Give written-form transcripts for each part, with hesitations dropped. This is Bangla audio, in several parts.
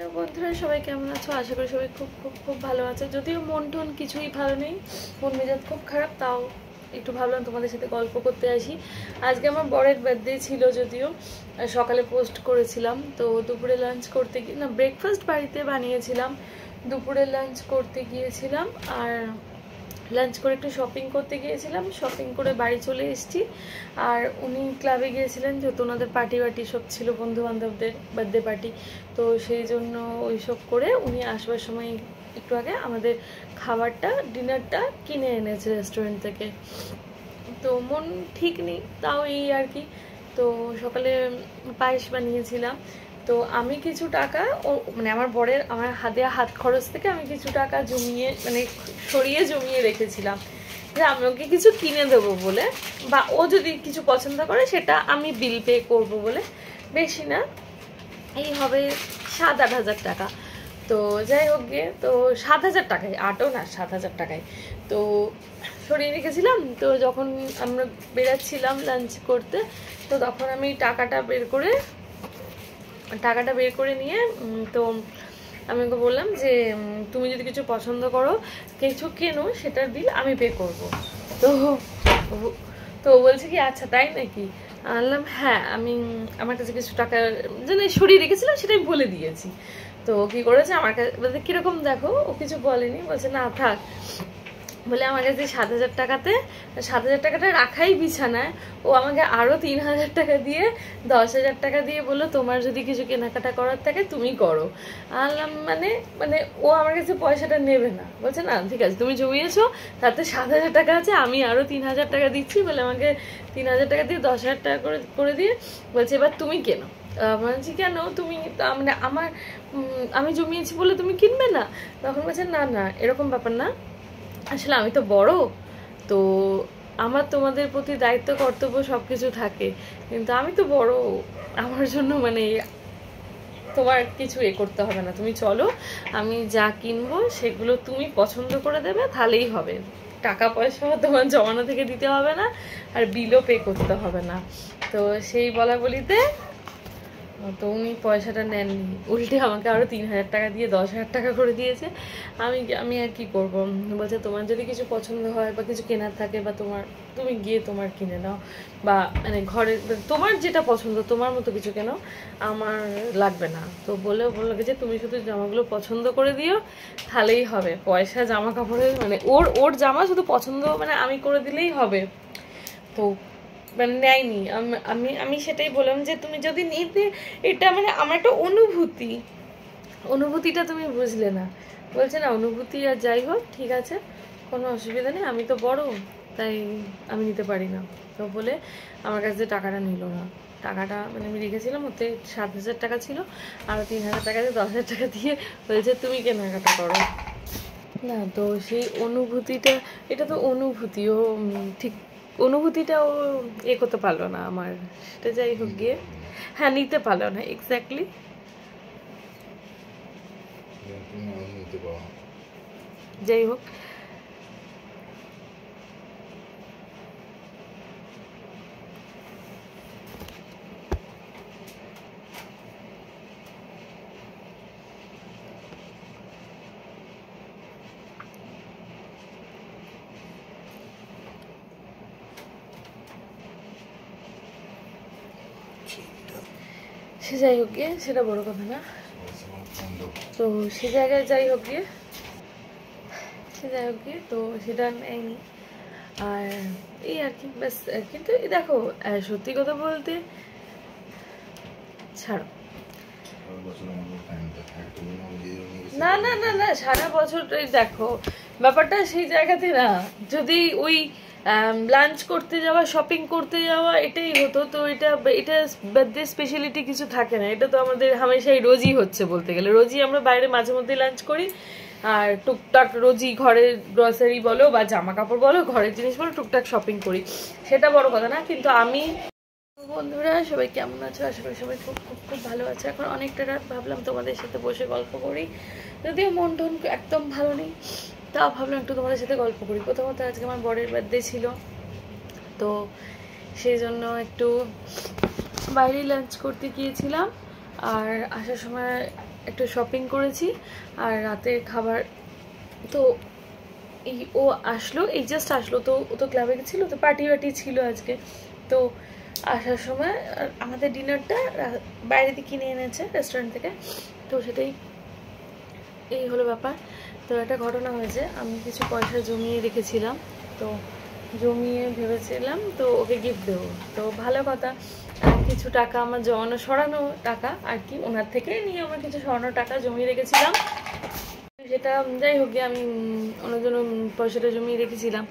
হ্যালো বন্ধুরা, সবাই কেমন আছো? আশা করি সবাই খুব খুব খুব ভালো আছে। যদিও মন টন কিছুই ভালো নেই, মন মেজাজ খুব খারাপ, তাও একটু ভাবলাম তোমাদের সাথে গল্প করতে আসি। আজকে আমার বরের বার্থডে ছিল, যদিও সকালে পোস্ট করেছিলাম। তো দুপুরে লাঞ্চ করতে গিয়ে না, ব্রেকফাস্ট বাড়িতে বানিয়েছিলাম, দুপুরে লাঞ্চ করতে গিয়েছিলাম। আর লাঞ্চ করে একটু শপিং করতে গিয়েছিলাম, শপিং করে বাড়ি চলে এসেছি। আর উনি ক্লাবে গিয়েছিলেন, যেহেতু ওনাদের পার্টি সব ছিল, বন্ধু বান্ধবদের বার্থডে পার্টি। তো সেই জন্য ওইসব করে উনি আসবার সময় একটু আগে আমাদের খাবারটা, ডিনারটা কিনে এনেছে রেস্টুরেন্ট থেকে। তো মন ঠিক নেই, তাও এই আর কি। তো সকালে পায়েস বানিয়েছিলাম। তো আমি কিছু টাকা মানে আমার বরের আমার হাত খরচ থেকে আমি কিছু টাকা জমিয়ে, মানে সরিয়ে জমিয়ে রেখেছিলাম যে আমি ওকে কিছু কিনে দেবো বলে, বা ও যদি কিছু পছন্দ করে সেটা আমি বিল পে করবো বলে। বেশি না, এই হবে 7-8 হাজার টাকা। তো যাই হোক গিয়ে, তো 7 হাজার টাকায়, 8ও না, 7 হাজার টাকায় তো সরিয়ে রেখেছিলাম। তো যখন আমরা বেরাচ্ছিলাম লাঞ্চ করতে, তো তখন আমি টাকাটা বের করে নিয়ে, তো আমি ওকে বললাম যে তুমি যদি কিছু পছন্দ করো, কিছু কেনো, সেটার বিল আমি পে করব। তো তো বলছে কি আচ্ছা তাই নাকি। আনলাম হ্যাঁ, আমার কাছে কিছু টাকা যেন সরিয়ে রেখেছিলাম সেটা আমি বলে দিয়েছি। তো কি করেছে, আমার কাছে বলতে কিরকম দেখো, ও কিছু বলেনি, বলছে না থাক, বলে আমার কাছে 7 হাজার টাকাতে 7 হাজার টাকাটা রাখাই বিছানায়, ও আমাকে আরো 3 হাজার টাকা দিয়ে 10 হাজার টাকা দিয়ে বললো তোমার যদি কিছু কেনাকাটা করার থাকে তুমি করো। আনলাম মানে মানে ও আমার কাছে পয়সাটা নেবে না, বলছে না ঠিক আছে তুমি জমিয়েছো, তাতে 7 হাজার টাকা আছে, আমি আরো 3 হাজার টাকা দিচ্ছি, বলে আমাকে 3 হাজার টাকা দিয়ে 10 হাজার টাকা করে দিয়ে বলছে এবার তুমি কেনো। বলছি কেন, তুমি মানে আমি জমিয়েছি বলে তুমি কিনবে না? তখন বলছে না না, এরকম ব্যাপার না, আসলে আমি তো বড়, তো আমার তোমাদের প্রতি দায়িত্ব কর্তব্য সবকিছু থাকে, কিন্তু আমি তো বড়, আমার জন্য মানে তোমার কিছু করতে হবে না, তুমি চলো, আমি যা কিনবো সেগুলো তুমি পছন্দ করে দেবে, তাহলেই হবে, টাকা পয়সা তোমার জমানো থেকে দিতে হবে না, আর বিলও পে করতে হবে না। তো সেই বলা বলিতে তো উনি পয়সাটা নেননি, উল্টে আমাকে আরো 3 হাজার টাকা দিয়ে 10 হাজার টাকা করে দিয়েছে। আমি আর কি করব, বলছে তোমার যদি কিছু পছন্দ হয় বা কিছু কেনার থাকে, বা তুমি গিয়ে তোমার কিনে নাও, বা মানে ঘরে তোমার যেটা পছন্দ তোমার মতো কিছু কেন, আমার লাগবে না। তো বললো যে তুমি শুধু জামাগুলো পছন্দ করে দিও, তাহলেই হবে, পয়সা জামা কাপড়ের মানে ওর জামা শুধু পছন্দ মানে আমি করে দিলেই হবে। তো মানে নেয়নি। আমি সেটাই বললাম যে তুমি যদি নিতে, এটা মানে আমার একটা অনুভূতিটা তুমি বুঝলে না। বলছে না অনুভূতি আর যাই হোক ঠিক আছে, কোনো অসুবিধা নেই, আমি তো বড়, তাই আমি নিতে পারি না। তো বলে আমার কাছে টাকাটা নিল না। টাকাটা মানে আমি রেখেছিলাম, ওতে 7 হাজার টাকা ছিল, আর 3 হাজার টাকা দিয়ে 10 হাজার টাকা দিয়ে বলছে তুমি কেনাকাটা করো। না, তো সেই অনুভূতিটা, এটা তো অনুভূতি, ও ঠিক অনুভূতিটা ও করতে পারলো না আমার, সেটা যাই হোক গিয়ে, হ্যাঁ নিতে পারলো না এক্স্যাক্টলি। যাই হোক, সে যাই হোক গিয়ে, সেটা বড় কথা না। তো সে জায়গায় যাই হোক গিয়ে তো সেটা নেয়নি। আর এই আর কি ব্যাস। কিন্তু দেখো সত্যি কথা বলতে, ছাড়ো, না না না না, সারা বছর দেখো ব্যাপারটা সেই জায়গাতে না, যদি ওই লাঞ্চ করতে যাওয়া, শপিং করতে যাওয়া এটাই হতো, তো এটা বার্থডে স্পেশালিটি কিছু থাকে না। এটা তো আমাদের হামেশাই রোজই হচ্ছে, বলতে গেলে রোজই আমরা বাইরে মাঝে মধ্যে লাঞ্চ করি, আর টুকটাক রোজই ঘরের গ্রসারি বলো বা জামা কাপড় বলো, ঘরের জিনিস বলো, টুকটাক শপিং করি, সেটা বড় কথা না। কিন্তু আমি, বন্ধুরা সবাই কেমন আছো? আশা করি সবাই খুব খুব খুব ভালো আছে। এখন অনেকটা রাত, ভাবলাম তোমাদের সাথে বসে গল্প করি, যদিও মন টন একদম ভালো নেই, তাও ভাবলাম একটু তোমাদের সাথে গল্প করি। প্রথমত আজকে আমার বরের বার্থডে ছিল, তো সেই জন্য একটু বাইরে লাঞ্চ করতে গিয়েছিলাম, আর আসার সময় একটু শপিং করেছি আর রাতের খাবার তো এই ও আসলো, এই জাস্ট আসলো, তো ও তো ক্লাবে গেছিলো, তো পার্টি ছিল আজকে। তো আসার সময় আমাদের ডিনারটা বাইরে থেকে কিনে এনেছে রেস্টুরেন্ট থেকে, তো সেটাই এই হলো ব্যাপার। তো একটা ঘটনা হয়েছে, আমি কিছু পয়সা জমিয়ে রেখেছিলাম, তো জমিয়ে ভেবেছিলাম তো ওকে গিফট দেবো। তো ভালো কথা, কিছু টাকা আমার জমানো সরানো টাকা আর কি, ওনার থেকে নিয়ে আমার কিছু সরানো টাকা জমিয়ে রেখেছিলাম, সেটা যাই হোক গিয়ে আমি ওনার জন্য পয়সাটা জমিয়ে রেখেছিলাম।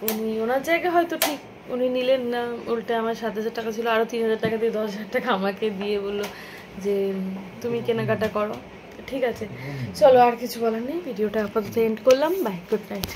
উনি ওনার জায়গায় হয়তো ঠিক উনি নিলেন না, উল্টে আমার 7,000 টাকা ছিল, আরও 3,000 টাকা দিয়ে 10,000 টাকা আমাকে দিয়ে বললো যে তুমি কেনাকাটা করো। ঠিক আছে, চলো আর কিছু বলার নেই, ভিডিওটা আপাতত এন্ড করলাম। Bye, good night.